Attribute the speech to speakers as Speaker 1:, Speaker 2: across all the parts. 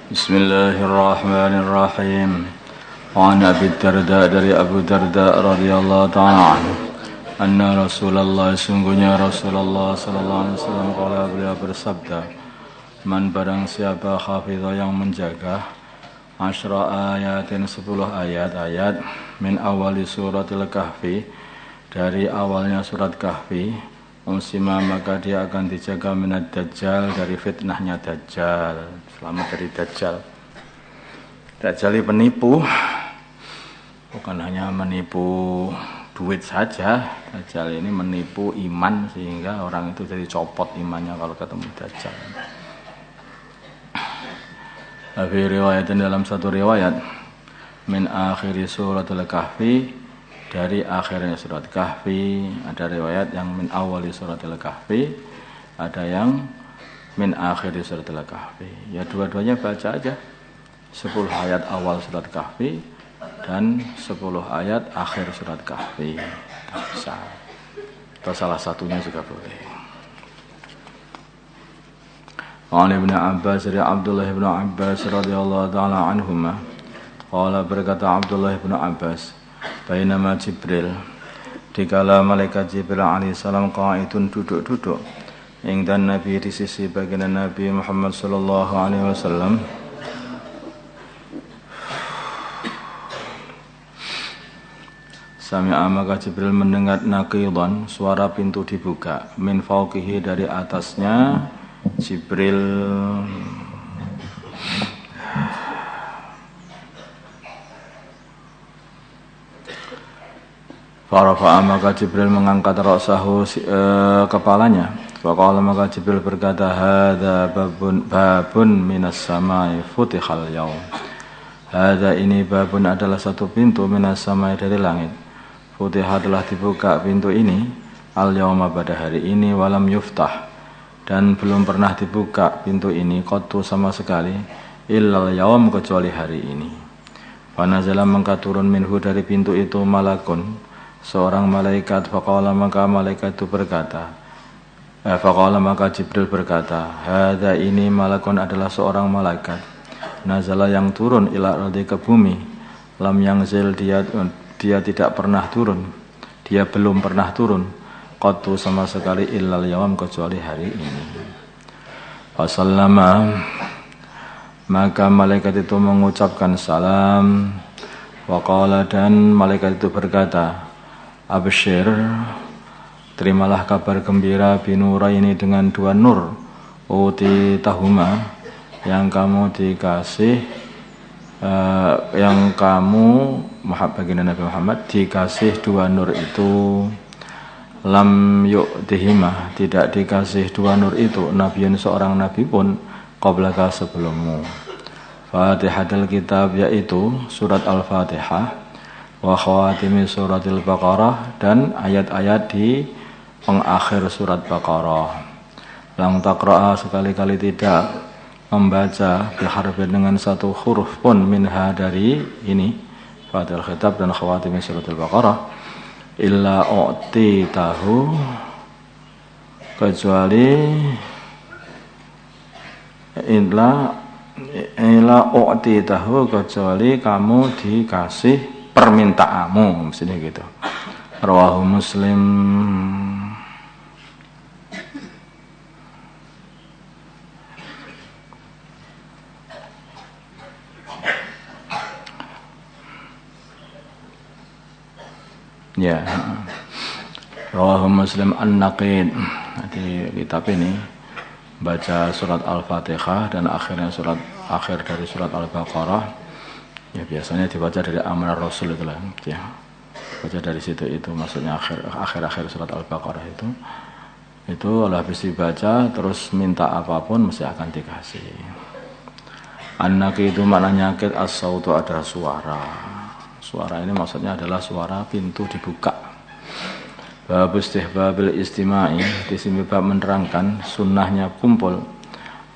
Speaker 1: Bismillahirrahmanirrahim. Wa an Abi Darda, dari Abu Darda radhiyallahu ta'ala anhu, anna Rasulullah, sungguhnya Rasulullah sallallahu alaihi wasallam qala, beliau bersabda, man barang siapa hafidha yang menjaga asyra ayatin 10 ayat-ayat min awali suratil kahfi, dari awalnya surat kahfi, Musima, maka dia akan dijaga minad dajjal, dari fitnahnya dajjal, selamat dari dajjal. Dajjal penipu, bukan hanya menipu duit saja, dajjal ini menipu iman sehingga orang itu jadi copot imannya kalau ketemu dajjal. Fi riwayatin, dalam satu riwayat, min akhiri suratul kahfi, dari akhirnya surat kahfi. Ada riwayat yang min awali suratul kahfi, ada yang min akhiri suratul kahfi. Ya dua-duanya baca aja, 10 ayat awal surat kahfi dan 10 ayat akhir surat kahfi, bisa. Atau salah satunya juga boleh. An Ibnu Abbas, dari Abdullah bin Abbas radhiyallahu ta'ala anhuma, qala, berkata Abdullah bin Abbas, bainama Jibril, dikala malaikat Jibril alaihissalam qaidun, duduk-duduk, ingdan Nabi, di sisi baginda Nabi Muhammad sallallahu alaihi wasallam, sami'a, maka Jibril mendengar naqidan, suara pintu dibuka, min fauqihi, dari atasnya Jibril farafa'a, maka Jibril mengangkat ra'sahu, kepalanya. Faqala, maka Jibril berkata, hadza babun minas samai futihal yaum. Hadza, ini babun adalah satu pintu, minas samai, dari langit. Futihah, telah dibuka pintu ini, al yauma, pada hari ini, walam yuftah, dan belum pernah dibuka pintu ini qattu, sama sekali, illal yaum, kecuali hari ini. Fanazala, maka turun minhu, dari pintu itu, malakun, seorang malaikat. Faqala, maka malaikat itu berkata, faqala, maka Jibril berkata, hadza, ini malakun, adalah seorang malaikat, nazala, yang turun, ila ardi, ke bumi, lam yangzil, dia tidak pernah turun, dia belum pernah turun, qattu, sama sekali, illal yawm, kecuali hari ini. Fasallama, maka malaikat itu mengucapkan salam. Waqala, dan malaikat itu berkata, absyir, terimalah kabar gembira, binuraini, dengan 2 nur, uti tahuma, yang kamu dikasih, yang kamu baginda Nabi Muhammad dikasih 2 nur itu. Lam yu'tihima, tidak dikasih 2 nur itu, nabiun, seorang nabi pun, qablaka, sebelummu. Fatihatul kitab, yaitu surat Al-Fatihah, wa khawatimi suratil Baqarah, dan ayat-ayat di pengakhir surat Baqarah. Lang taqra'a, sekali-kali tidak membaca, biharbin, dengan 1 huruf pun, minha, dari ini Fatihul Kitab dan khawatimi suratil Baqarah, illa u'ti tahu, kecuali illa u'ti tahu, kecuali kamu dikasih permintaanmu, mestinya gitu. Rawahu Muslim. Ya, Rawahu Muslim an-Naqid. Di kitab ini baca surat Al-Fatihah dan akhirnya akhir dari surat Al-Baqarah. Ya biasanya dibaca dari Amr Rasul itulah, ya. Baca dari situ, itu maksudnya akhir surat Al-Baqarah itu. Itu kalau habis dibaca terus minta apapun mesti akan dikasih. An-Naqid itu maknanya nyakit, as-sautu, ada suara. Suara ini maksudnya adalah suara pintu dibuka. Bab istihbabil istima'i, di sini bab menerangkan sunnahnya kumpul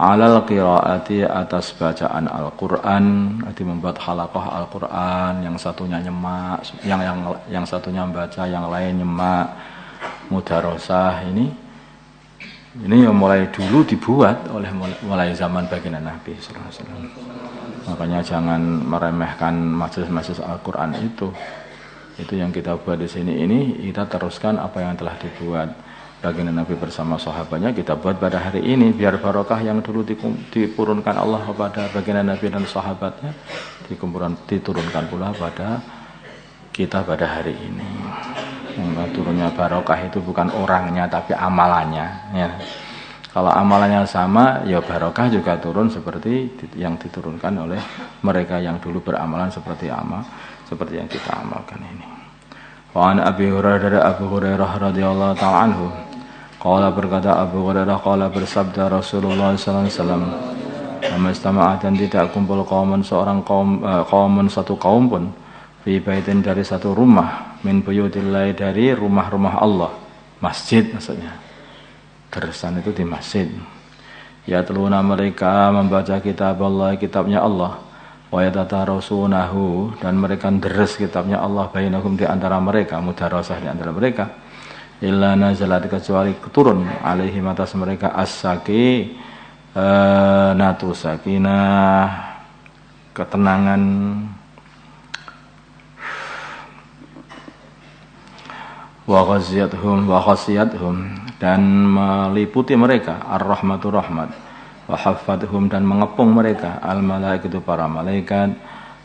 Speaker 1: alal qiraati, atas bacaan Al-Qur'an, arti membuat halaqah Al-Qur'an, yang satunya nyemak, yang satunya membaca, yang lain nyemak, mudarosah ini Ini yang mulai dulu dibuat oleh mulai zaman baginda Nabi sallallahu alaihi wasallam. Makanya jangan meremehkan majelis-majelis Al-Qur'an itu. Itu yang kita buat di sini ini, kita teruskan apa yang telah dibuat baginda Nabi bersama sahabatnya, kita buat pada hari ini biar barokah yang dulu diturunkan Allah kepada baginda Nabi dan sahabatnya diturunkan pula pada kita pada hari ini. Turunnya barokah itu bukan orangnya tapi amalannya ya. Kalau amalannya sama ya barokah juga turun seperti yang diturunkan oleh mereka yang dulu beramalan seperti yang kita amalkan ini. Wa an Abi Hurairah radhiyallahu ta'ala anhu qala, berkata Abu Hurairah, qala bersabda Rasulullah sallallahu alaihi wasallam, "Amastama'a, dan tidak kumpul kaumun satu kaum pun fi baitin dari satu rumah min buyutillah dari rumah-rumah Allah, masjid maksudnya. Deresan itu di masjid. Ya teluna mereka membaca kitab Allah, kitabnya Allah, wa yatatarasunahu, dan mereka deres kitabnya Allah bainahum di antara mereka, mudarasah di antara mereka, illa nazalat, kecuali turun alaihi atas mereka as-saki natu sakinah, ketenangan, wa khasiyatuhum, dan meliputi mereka ar-rahmatur rahmat, wa haffadhum, dan mengepung mereka al-malaikatu para malaikat,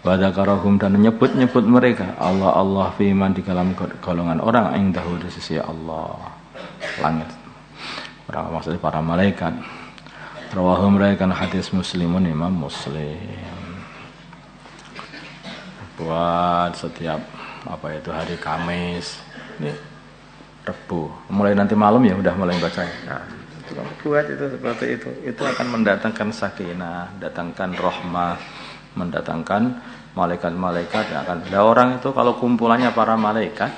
Speaker 1: wa dzakarahum, dan menyebut-nyebut mereka Allah fi man, di dalam golongan orang indahu, di sisi Allah langit, orang maksudnya para malaikat. Rawahu, meriwayatkan hadis Muslimun, Imam Muslim. Buat setiap hari Kamis ini Rebu, mulai nanti malam ya udah mulai baca. Nah, itu buat itu seperti itu akan mendatangkan sakinah, mendatangkan rahmah, mendatangkan malaikat-malaikat yang akan. Nah, orang itu kalau kumpulannya para malaikat,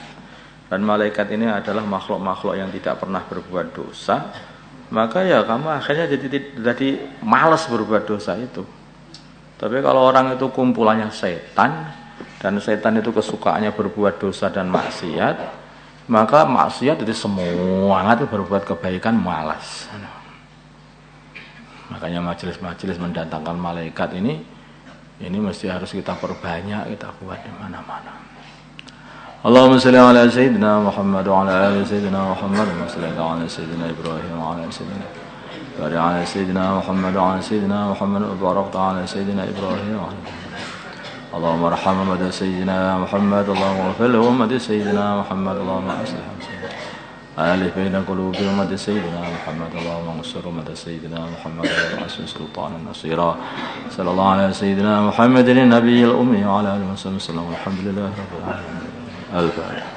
Speaker 1: dan malaikat ini adalah makhluk-makhluk yang tidak pernah berbuat dosa, maka ya kamu akhirnya jadi malas berbuat dosa itu. Tapi kalau orang itu kumpulannya setan, dan setan itu kesukaannya berbuat dosa dan maksiat, maka maksiat itu semangat berbuat kebaikan malas. Makanya majelis-majelis mendatangkan malaikat ini mesti harus kita perbanyak, kita buat di mana-mana. Allahumma shalli ala sayyidina Muhammad wa ala ali sayyidina Muhammad, wa salli ala sayyidina Ibrahim wa ala sayyidina barik ala sayyidina Muhammad wa ala sayyidina Muhammad, wa barik ala sayyidina Ibrahim wa ala Allahumma arham ummata sayyidina Muhammad, Allahumma ighfir li ummati sayyidina Muhammad, Allahumma aslih alif baina qulubi ummati sayyidina Muhammad, Allahumma ansur ummata sayyidina Muhammad wa asli sultanan nasira. Sallallahu ala sayyidina Muhammadin nabiyil ummi wa ala alihi wa sallam. Alhamdulillahi rabbil alamin. Al-Fatihah.